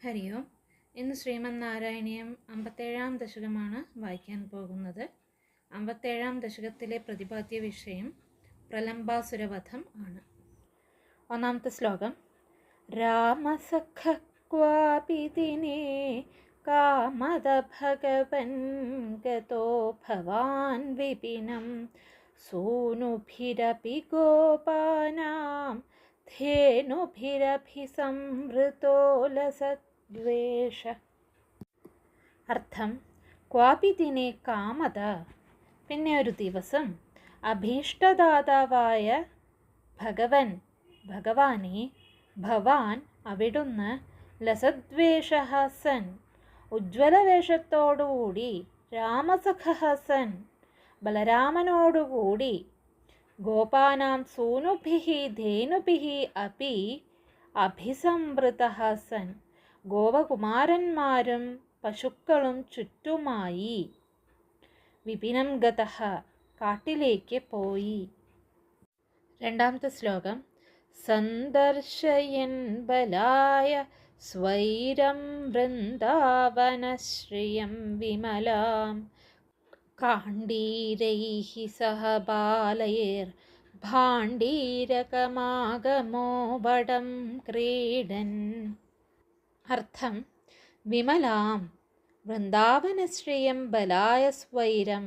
ഹരി ഓം. ഇന്ന് ശ്രീമന്നാരായണീയം 57-ാം ദശകമാണ് വായിക്കാൻ പോകുന്നത്. 57-ാം ദശകത്തിലെ പ്രതിപാദ്യ വിഷയം പ്രലംബാസുരവധം ആണ്. ഒന്നാമത്തെ ശ്ലോകം. രാമസഖ ക്വാപി ദിനേ കാമദ ഭഗവൻ ഗതോ ഭവാൻ വിപിനം സൂനുഭിരപി ഗോപാനാം ധേനുഭിരഭിസംവൃതോ ലസദ്വേഷ. അർത്ഥം: ക്വാപി ദിനേ കാമത, പിന്നെ ഒരു ദിവസം അഭീഷ്ടദാതാവായ ഭഗവാനെ ഭവാൻ അവിടുന്ന് ലസദ്വേഷഃ സൻ ഉജ്ജ്വലവേഷത്തോടുകൂടി രാമസഖഃ സൻ ബലരാമനോടുകൂടി ഗോപാനാം സൂനുഭിഃ ധേനുഭിഃ അപി അഭിസംവൃതഃ സൻ ഗോപകുമാരന്മാരും പശുക്കളും ചുറ്റുമായി വിപിനം ഗതഃ കാട്ടിലേക്ക് പോയി. രണ്ടാമത്തെ ശ്ലോകം. സന്ദർശയൻ ബലായ സ്വൈരം വൃന്ദാവനശ്രിയം വിമലാം കാണ്ഡീരൈഃ സഹ ബാലൈർ ഭാണ്ഡീരകമാഗമോ വടം ക്രീഡൻ. അർത്ഥം: വിമലാം വൃന്ദാവനശ്രിയം ബലായ സ്വൈരം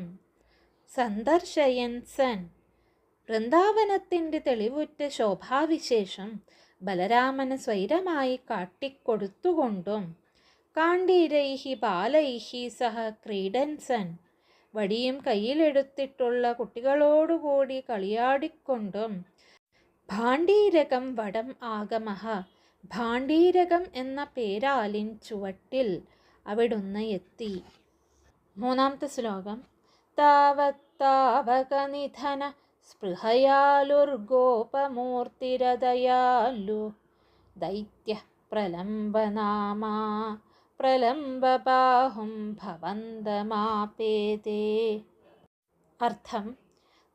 സന്ദർശയൻ സൻ, വൃന്ദാവനത്തിൻ്റെ തെളിവുറ്റ ശോഭാവിശേഷം ബലരാമന് സ്വൈരമായി കാട്ടിക്കൊടുത്തുകൊണ്ടും കാണ്ഡീരൈഃ ബാലൈഃ സഹ ക്രീഡൻ സൻ, വടിയും കയ്യിലെടുത്തിട്ടുള്ള കുട്ടികളോടുകൂടി കളിയാടിക്കൊണ്ടും ഭാണ്ഡീരകം വടം ആഗമഃ, ഭാണ്ഡീരകം എന്ന പേരാലിൻ ചുവട്ടിൽ അവിടുന്ന് എത്തി. മൂന്നാമത്തെ ശ്ലോകം. താവത്താവകനിധന സ്പൃഹയാലുർഗോപമൂർത്തിരദയാലു ദൈത്യ പ്രലംബനാമാ പ്രലംബബാഹും ഭവന്തമാപേതേ. അർത്ഥം: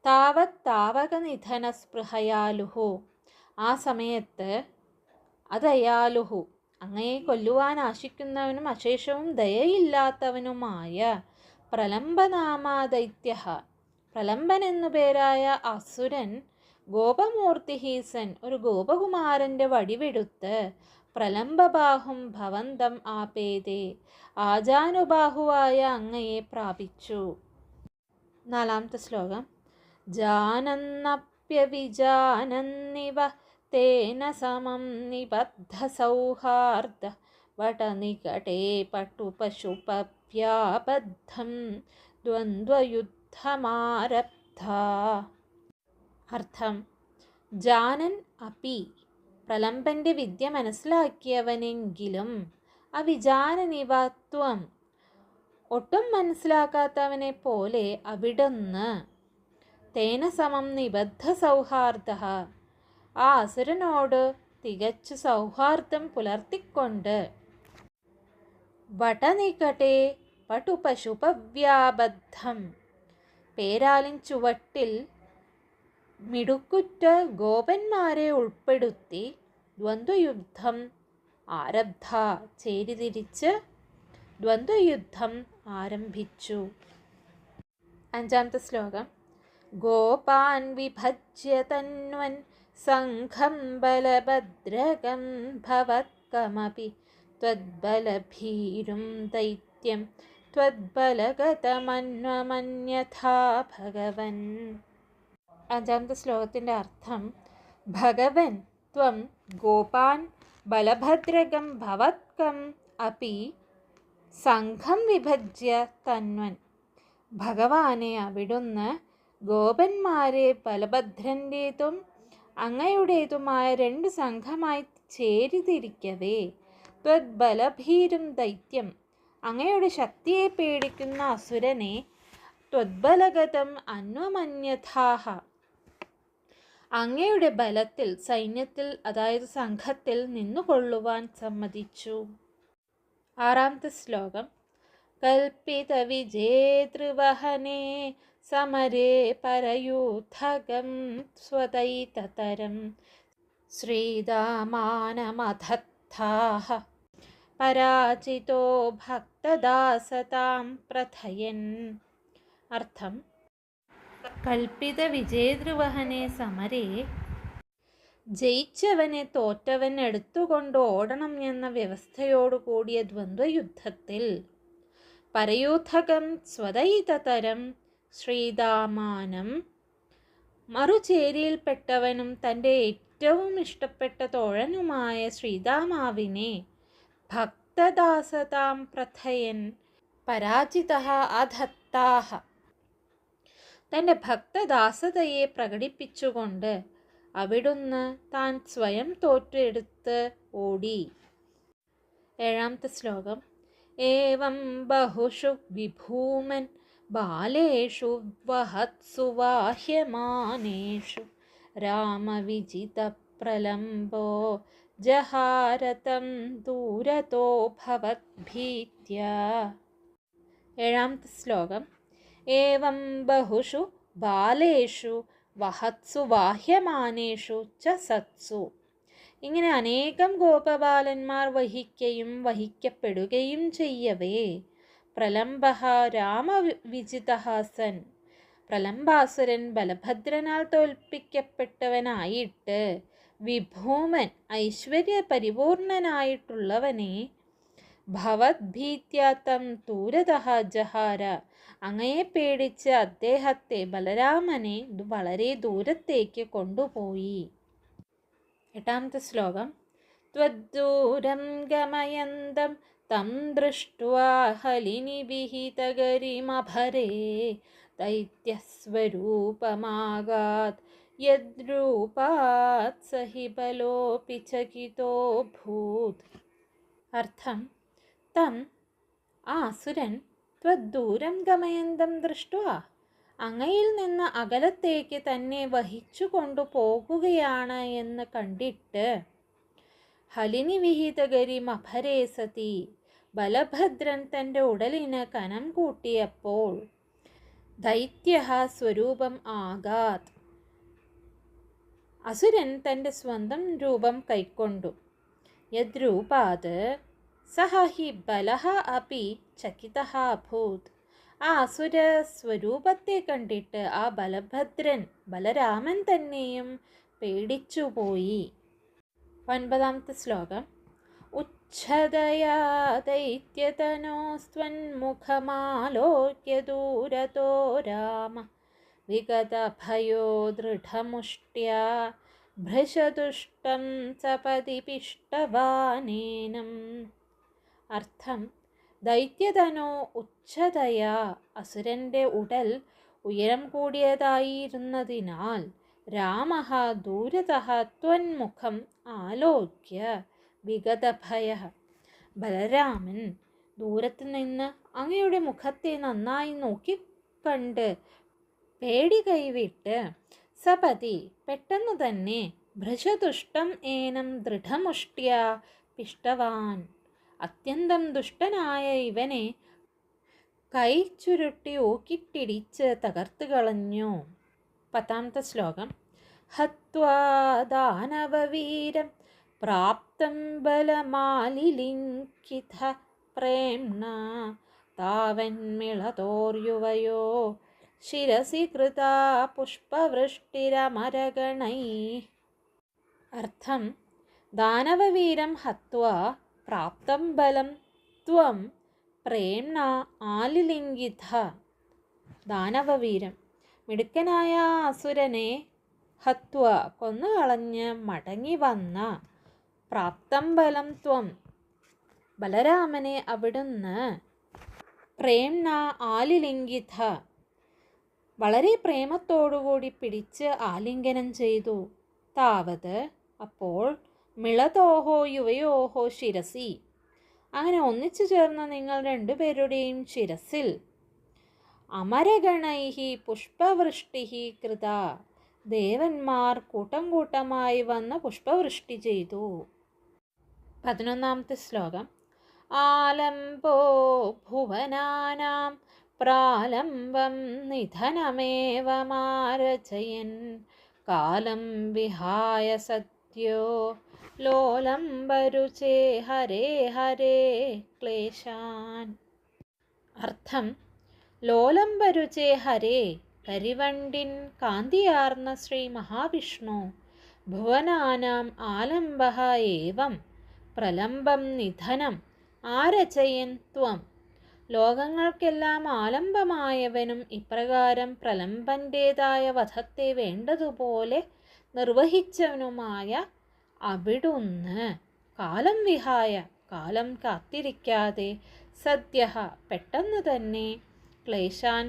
താവത്താവകനിധന സ്പൃഹയാലുഹു, ആ സമയത്ത് അദയാലുഹു, അങ്ങയെ കൊല്ലുവാൻ ആശിക്കുന്നവനും അശേഷവും ദയയില്ലാത്തവനുമായ പ്രലംബനാമാ ദൈത്യഃ, പ്രലംബൻ എന്നുപേരായ അസുരൻ ഗോപമൂർത്തി സൻ, ഒരു ഗോപകുമാരൻ്റെ വടിവെടുത്ത് പ്രലംബബാഹും ഭവന്തം ആപേതേ, ആജാനുബാഹുവായ അങ്ങയെ പ്രാപിച്ചു. നാലാമത്തെ ശ്ലോകം. ജാനന്നപ്യവിജാനന്നിവ തേന സമം നിബദ്ധ സൗഹാർദ്ദ വടനികടേ പട്ടുപശുപവ്യാബദ്ധം ദ്വന്ദ്വയുദ്ധമാരബ്ധ. അർത്ഥം: ജാനൻ അപി, പ്രലംബന്റെ വിദ്യ മനസ്സിലാക്കിയവനെങ്കിലും അവിജാനനിവ ത്വം, ഒട്ടും മനസ്സിലാക്കാത്തവനെ പോലെ അവിടുന്ന് തേന സമം നിബദ്ധ സൗഹാർദ്ദ, ആ അസുരനോട് തികച്ചു സൗഹാർദ്ദം പുലർത്തിക്കൊണ്ട് വടനികടേ പട്ടുപശുപവ്യാബദ്ധം, പേരാലിൻ ചുവട്ടിൽ മിടുക്കുറ്റ ഗോപന്മാരെ ഉൾപ്പെടുത്തി ദ്വന്ദ്വയുദ്ധം ആരബ്ധ, ചേരിതിരിച്ച് ദ്വന്ദ്വയുദ്ധം ആരംഭിച്ചു. അഞ്ചാമത്തെ ശ്ലോകം. ഗോപാൻ വിഭജ്യ തന്വൻ സംഘം ബലഭദ്രകം ഭവത്കമപി ത്വദ്ബലഭീരും ദൈത്യം ത്വദ്ബലഗതമന്വമന്യഥാ ഭഗവൻ. അഞ്ചാമത്തെ ശ്ലോകത്തിൻ്റെ അർത്ഥം: ഭഗവൻ ത്വം ഗോപാൻ ബലഭദ്രകം ഭവത്കം അപി സംഘം വിഭജ്യ തന്വൻ, ഭഗവാനെ അവിടുന്ന് ഗോപന്മാരെ ബലഭദ്രൻ്റേതും അങ്ങയുടേതുമായ രണ്ട് സംഘമായി ചേരിതിരിക്കവേ ത്വദ്ബലഭീരും ദൈത്യം, അങ്ങയുടെ ശക്തിയെ പേടിക്കുന്ന അസുരനെ ത്വദ്ബലഗതം അന്വമന്യഥാഹ, അങ്ങയുടെ ബലത്തിൽ സൈന്യത്തിൽ അതായത് സംഘത്തിൽ നിന്നുകൊള്ളുവാൻ സമ്മതിച്ചു. ആറാമത്തെ ശ്ലോകം. കൽപ്പിത വിജേതൃവഹനേ സമരേ പരയൂഥകം സ്വദൈതതരം ശ്രീദാമാനമധത്ഥാഃ പരാജിതോ ഭക്തദാസതാം പ്രഥയൻ. അർത്ഥം: കൽപ്പിത വിജയദ്രുവഹനെ സമരേ ജയിച്ചവനെ തോറ്റവൻ എടുത്തുകൊണ്ട് ഓടണം എന്ന വ്യവസ്ഥയോടുകൂടിയ ദ്വന്ദ്വയുദ്ധത്തിൽ പരയൂഥകം സ്വദൈതതരം ശ്രീദാമാനം, മറുചേരിയിൽപ്പെട്ടവനും തൻ്റെ ഏറ്റവും ഇഷ്ടപ്പെട്ട തോഴനുമായ ശ്രീദാമാവിനെ ഭക്തദാസതാം പ്രഥയൻ പരാജിതഃ അധത്താഹ, തൻ്റെ ഭക്തദാസതയെ പ്രകടിപ്പിച്ചുകൊണ്ട് അവിടുന്ന് താൻ സ്വയം തോറ്റെടുത്ത് ഓടി. 7-ാമത്തെ ശ്ലോകം. ഏവം ബഹുഷു വിഭൂമൻ ബാലേഷു വഹത്സു വാഹ്യമാനേഷു രാമവിജിത പ്രലംബോ ജഹാരതം ദൂരതോ ഭവദ്ഭീത്യാ. 7-ാമത്തെ ശ്ലോകം. ഏവം ബഹുഷു ബാലേഷു വഹത്സു വാഹ്യമാനേഷു ച സത്സു. ഇങ്ങനെ അനേകം ഗോപബാലന്മാർ വഹിക്കുകയും വഹിക്കപ്പെടുകയും ചെയ്യവേ പ്രലംബഃ രാമവിജിതഃ സൻ, പ്രലംബാസുരൻ ബലഭദ്രനാൽ തോൽപ്പിക്കപ്പെട്ടവനായിട്ട് വിഭൂമൻ ഐശ്വര്യപരിപൂർണനായിട്ടുള്ളവനെ ഭവദ്ഭീത്യാത്തം ദൂരതഃ ജഹാര, അങ്ങയെ പേടിച്ച് അദ്ദേഹത്തെ ബലരാമനെ വളരെ ദൂരത്തേക്ക് കൊണ്ടുപോയി. 8-ാമത്തെ ശ്ലോകം. ത്വദ്ദൂരം ഗമയന്തം തം ദൃഷ്ട്വാ ഹലിനിവിഹിതഗരിമഭരേ ദൈത്യസ്വരൂപമാഗാത് യദ്രൂപാത് സഹി ബലോപി ചകിതോഭൂത്. അർത്ഥം: തം, ആ അസുരൻ, ത്വദ്ദൂരം ഗമയന്തം ദൃഷ്ട്വാ, അങ്ങയിൽ നിന്ന് അകലത്തേക്ക് തന്നെ വഹിച്ചു കൊണ്ടുപോകുകയാണ് എന്ന് കണ്ടിട്ട് ഹലിനിവിഹിതഗരിമഭരേ സതി, ബലഭദ്രൻ തൻ്റെ ഉടലിന് കനം കൂട്ടിയപ്പോൾ ദൈത്യഃ സ്വരൂപം ആഗാത്, അസുരൻ തൻ്റെ സ്വന്തം രൂപം കൈക്കൊണ്ടു. യദ്രൂപാത് സഹ ഹി ബലഃ അപി ചകിതഃ അഭൂത്, ആ അസുര സ്വരൂപത്തെ കണ്ടിട്ട് ആ ബലഭദ്രൻ ബലരാമൻ തന്നെയും പേടിച്ചുപോയി. 9-ാമത്തെ ശ്ലോകം. ഉച്ഛദയാ ദൈത്യതനോസ്ത്വന്മുഖമാലോക്യ ദൂരതോ രാമ വിഗതഭയോ ദൃഢമുഷ്ട്യാ ഭൃശതുഷ്ടം സപതി പിഷ്ടവാനേനം. അർത്ഥം: ദൈത്യതനോ ഉച്ഛതയാ, അസുരൻ്റെ ഉടൽ ഉയരം കൂടിയതായിരുന്നതിനാൽ രാമഃ ദൂരതഃ ത്വന്മുഖം ആലോക്യ വിഗതഭയഃ, ബലരാമൻ ദൂരത്ത് നിന്ന് അങ്ങയുടെ മുഖത്തെ നന്നായി നോക്കിക്കണ്ട് പേടി കൈവിട്ട് സപതി പെട്ടെന്ന് തന്നെ ഭൃശതുഷ്ടം ഏനം ദൃഢമുഷ്ട്യാ പിഷ്ടവാൻ, അത്യന്തം ദുഷ്ടനായ ഇവനെ കൈ ചുരുട്ടി ഊക്കിട്ടിടിച്ച് തകർത്ത് കളഞ്ഞു. 10-ാമത്തെ ശ്ലോകം. ഹത്വാ ദാനവവീരം പ്രാപ്തം ബലമാലിലിംഗിത പ്രേംണ താവന്മിളതോർയുവയോ ശിരസി കൃതാ പുഷ്പവൃഷ്ടിരമരഗണൈ. അർത്ഥം: ദാനവവീരം ഹത്വാ പ്രാപ്തം ബലം ത്വം പ്രേംണ ആലിലിംഗിത. ദാനവവീരം, മിടുക്കനായ അസുരനെ ഹത്വ കൊന്നുകളഞ്ഞ് മടങ്ങി വന്ന പ്രാപ്തം ബലം ത്വം, ബലരാമനെ അവിടുന്ന് പ്രേംണ ആലിലിംഗിത, വളരെ പ്രേമത്തോടുകൂടി പിടിച്ച് ആലിംഗനം ചെയ്തു. താവത്, അപ്പോൾ മിളതോഹോ യുവയോഹോ ശിരസി, അങ്ങനെ ഒന്നിച്ചു ചേർന്ന നിങ്ങൾ രണ്ടുപേരുടെയും ശിരസിൽ അമരഗണൈഹി പുഷ്പവൃഷ്ടിഹി കൃത, ദേവന്മാർ കൂട്ടം കൂട്ടമായി വന്ന് പുഷ്പവൃഷ്ടി ചെയ്തു. 11-ാമത്തെ ശ്ലോകം. ആലംബോ ഭുവനാനാം പ്രാലംബം നിധനമേവ മാരചയൻ കാലം വിഹായ സദ്യോ ലോലംബരുചേ ഹരേ ഹരേ ക്ലേശാൻ. അർത്ഥം: ലോലംബരുചേ ഹരേ, കരിവണ്ടിൻ കാന്തിയാർന്ന ശ്രീ മഹാവിഷ്ണു, ഭുവനാനാം ആലംബഃ ഏവം പ്രലംബം നിധനം ആരചയൻ ത്വം. ലോകങ്ങൾക്കെല്ലാം ആലംബമായവനും ഇപ്രകാരം പ്രലംബൻ്റേതായ വധത്തെ വേണ്ടതുപോലെ നിർവഹിച്ചവനുമായ അവിടുന്ന് കാലം വിഹായ, കാലം കാത്തിരിക്കാതെ, സദ്യഃ പെട്ടെന്ന് തന്നെ, ക്ലേശാൻ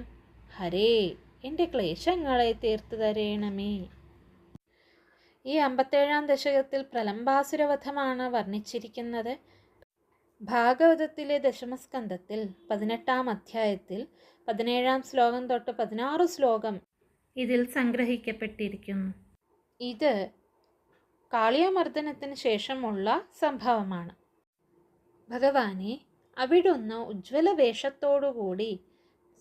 ഹരേ, എൻ്റെ ക്ലേശങ്ങളെ തീർത്തു തരേണമേ. ഈ 57-ാം ദശകത്തിൽ പ്രലംബാസുരവധമാണ് വർണ്ണിച്ചിരിക്കുന്നത്. ഭാഗവതത്തിലെ ദശമസ്കന്ധത്തിൽ 18-ാം അധ്യായത്തിൽ 17-ാം ശ്ലോകം തൊട്ട് 16 ശ്ലോകം ഇതിൽ സംഗ്രഹിക്കപ്പെട്ടിരിക്കുന്നു. ഇത് കാളിയമർദ്ദനത്തിന് ശേഷമുള്ള സംഭവമാണ്. ഭഗവാനെ, അവിടുന്ന് ഉജ്ജ്വല വേഷത്തോടുകൂടി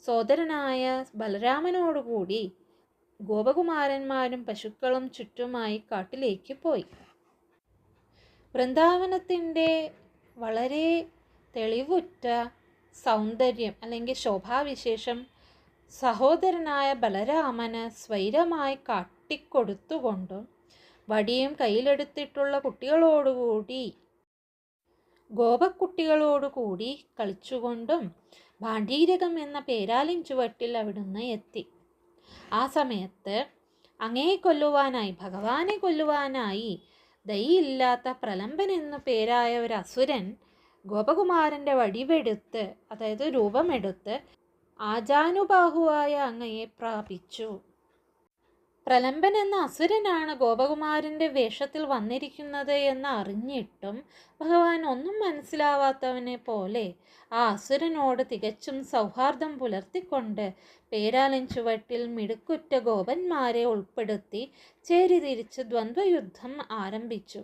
സോദരനായ ബലരാമനോടുകൂടി ഗോപകുമാരന്മാരും പശുക്കളും ചുറ്റുമായി കാട്ടിലേക്ക് പോയി. വൃന്ദാവനത്തിൻ്റെ വളരെ തെളിവുറ്റ സൗന്ദര്യം അല്ലെങ്കിൽ ശോഭാവിശേഷം സഹോദരനായ ബലരാമന് സ്വൈരമായി കാട്ടിക്കൊടുത്തുകൊണ്ടും വടിയും കയ്യിലെടുത്തിട്ടുള്ള കുട്ടികളോടുകൂടി ഗോപക്കുട്ടികളോടുകൂടി കളിച്ചുകൊണ്ടും ഭാണ്ഡീരകം എന്ന പേരാലിൻ ചുവട്ടിൽ അവിടുന്ന് എത്തി. ആ സമയത്ത് ഭഗവാനെ കൊല്ലുവാനായി ദയില്ലാത്ത പ്രലംബൻ എന്നു പേരായ ഒരു അസുരൻ ഗോപകുമാരൻ്റെ വടിവെടുത്ത്, അതായത് രൂപമെടുത്ത് ആജാനുബാഹുവായ അങ്ങയെ പ്രാപിച്ചു. പ്രലംബൻ എന്ന അസുരനാണ് ഗോപകുമാരൻ്റെ വേഷത്തിൽ വന്നിരിക്കുന്നത് എന്ന് അറിഞ്ഞിട്ടും ഭഗവാൻ ഒന്നും മനസ്സിലാവാത്തവനെ പോലെ ആ അസുരനോട് തികച്ചും സൗഹാർദ്ദം പുലർത്തിക്കൊണ്ട് പേരാലിൻ ചുവട്ടിൽ മിടുക്കുറ്റ ഗോപന്മാരെ ഉൾപ്പെടുത്തി ചേരിതിരിച്ച് ദ്വന്ദ്വയുദ്ധം ആരംഭിച്ചു.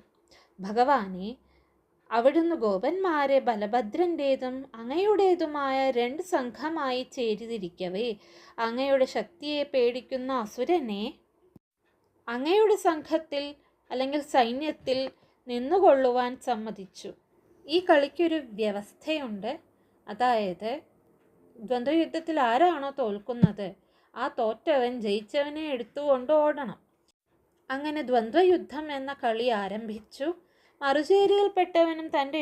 ഭഗവാനെ, അവിടുന്ന് ഗോപന്മാരെ ബലഭദ്രൻ്റേതും അങ്ങയുടേതുമായ 2 സംഘമായി ചേരിതിരിക്കവേ അങ്ങയുടെ ശക്തിയെ പേടിക്കുന്ന അസുരനെ അങ്ങയുടെ സംഘത്തിൽ അല്ലെങ്കിൽ സൈന്യത്തിൽ നിന്നുകൊള്ളുവാൻ സമ്മതിച്ചു. ഈ കളിക്കൊരു വ്യവസ്ഥയുണ്ട്. അതായത് ദ്വന്ദ്വയുദ്ധത്തിൽ ആരാണോ തോൽക്കുന്നത് ആ തോറ്റവൻ ജയിച്ചവനെ എടുത്തുകൊണ്ട് ഓടണം. അങ്ങനെ ദ്വന്ദ്വയുദ്ധം എന്ന കളി ആരംഭിച്ചു. മറുചേരിയിൽപ്പെട്ടവനും തൻ്റെ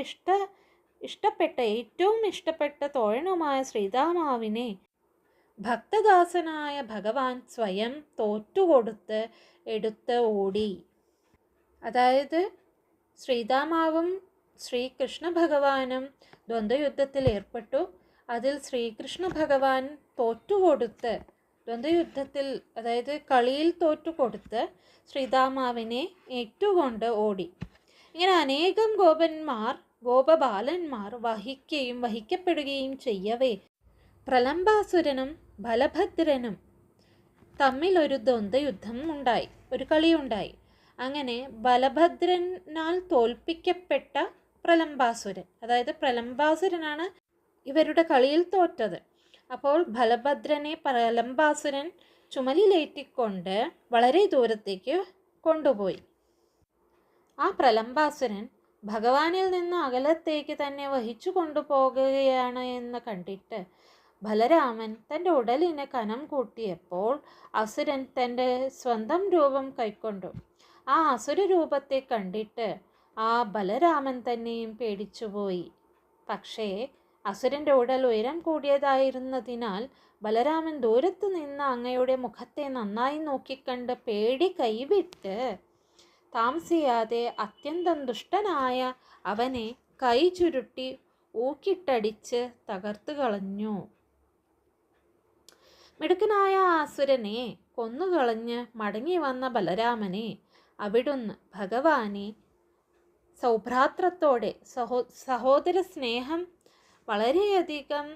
ഏറ്റവും ഇഷ്ടപ്പെട്ട തോഴനുമായ ശ്രീരാമാവിനെ ഭക്തദാസനായ ഭഗവാൻ സ്വയം തോറ്റുകൊടുത്ത് എടുത്ത് ഓടി. അതായത് ശ്രീരാമാവും ശ്രീകൃഷ്ണ ഭഗവാനും ദ്വന്ദ്വയുദ്ധത്തിൽ ഏർപ്പെട്ടു. അതിൽ ശ്രീകൃഷ്ണ ഭഗവാൻ തോറ്റുകൊടുത്ത് ദ്വന്ദ്വയുദ്ധത്തിൽ, അതായത് കളിയിൽ തോറ്റുകൊടുത്ത് ശ്രീരാമാവിനെ ഏറ്റുകൊണ്ട് ഓടി. ഇങ്ങനെ അനേകം ഗോപബാലന്മാർ വഹിക്കപ്പെടുകയും ചെയ്യവേ പ്രലംബാസുരനും ബലഭദ്രനും തമ്മിലൊരു ദ്വന്ദ്വയുദ്ധം ഉണ്ടായി, ഒരു കളിയുണ്ടായി. അങ്ങനെ ബലഭദ്രനാൽ തോൽപ്പിക്കപ്പെട്ട പ്രലംബാസുരൻ, അതായത് പ്രലംബാസുരനാണ് ഇവരുടെ കളിയിൽ തോറ്റത്. അപ്പോൾ ബലഭദ്രനെ പ്രലംബാസുരൻ ചുമലിലേറ്റിക്കൊണ്ട് വളരെ ദൂരത്തേക്ക് കൊണ്ടുപോയി. ആ പ്രലംബാസുരൻ ഭഗവാനിൽ നിന്ന് അകലത്തേക്ക് തന്നെ വഹിച്ചു കൊണ്ടുപോകുകയാണ് എന്ന് കണ്ടിട്ട് ബലരാമൻ തൻ്റെ ഉടലിന് കനം കൂട്ടിയപ്പോൾ അസുരൻ തൻ്റെ സ്വന്തം രൂപം കൈക്കൊണ്ടു. ആ അസുര രൂപത്തെ കണ്ടിട്ട് ആ ബലരാമൻ തന്നെയും പേടിച്ചുപോയി. പക്ഷേ അസുരൻ്റെ ഉടൽ ഉയരം കൂടിയതായിരുന്നതിനാൽ ബലരാമൻ ദൂരത്ത് നിന്ന് അങ്ങയുടെ മുഖത്തെ നന്നായി നോക്കിക്കണ്ട് പേടി കൈവിട്ട് താമസിയാതെ അത്യന്തം ദുഷ്ടനായ അവനെ കൈ ചുരുട്ടി ഊക്കിട്ടടിച്ച് തകർത്തു കളഞ്ഞു. മിടുക്കനായ അസുരനെ കൊന്നുകളഞ്ഞ് മടങ്ങി വന്ന ബലരാമനെ അവിടുന്ന് ഭഗവാനെ സൗഭ്രാത്രത്തോടെ സഹോദര സ്നേഹം വളരെയധികം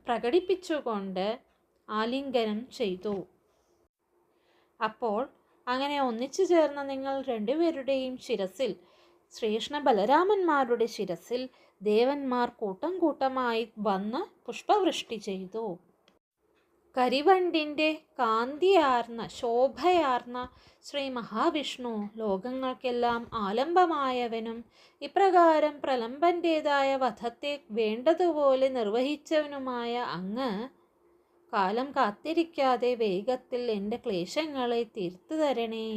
പ്രകടിപ്പിച്ചുകൊണ്ട് ആലിംഗനം ചെയ്തു. അപ്പോൾ അങ്ങനെ ഒന്നിച്ചു ചേർന്ന നിങ്ങൾ 2 പേരുടെയും ശിരസിൽ, ശ്രീകൃഷ്ണ ബലരാമന്മാരുടെ ശിരസിൽ ദേവന്മാർ കൂട്ടം കൂട്ടമായി വന്ന് പുഷ്പവൃഷ്ടി ചെയ്തു. കരിവണ്ടിൻ്റെ കാന്തിയാർന്ന ശോഭയാർന്ന ശ്രീ മഹാവിഷ്ണു ലോകങ്ങൾക്കെല്ലാം ആലംബമായവനും ഇപ്രകാരം പ്രലംബൻ്റേതായ വധത്തെ വേണ്ടതുപോലെ നിർവഹിച്ചവനുമായ അങ്ങ് കാലം കാത്തിരിക്കാതെ വേഗത്തിൽ എൻ്റെ ക്ലേശങ്ങളെ തീർത്തു തരണേ.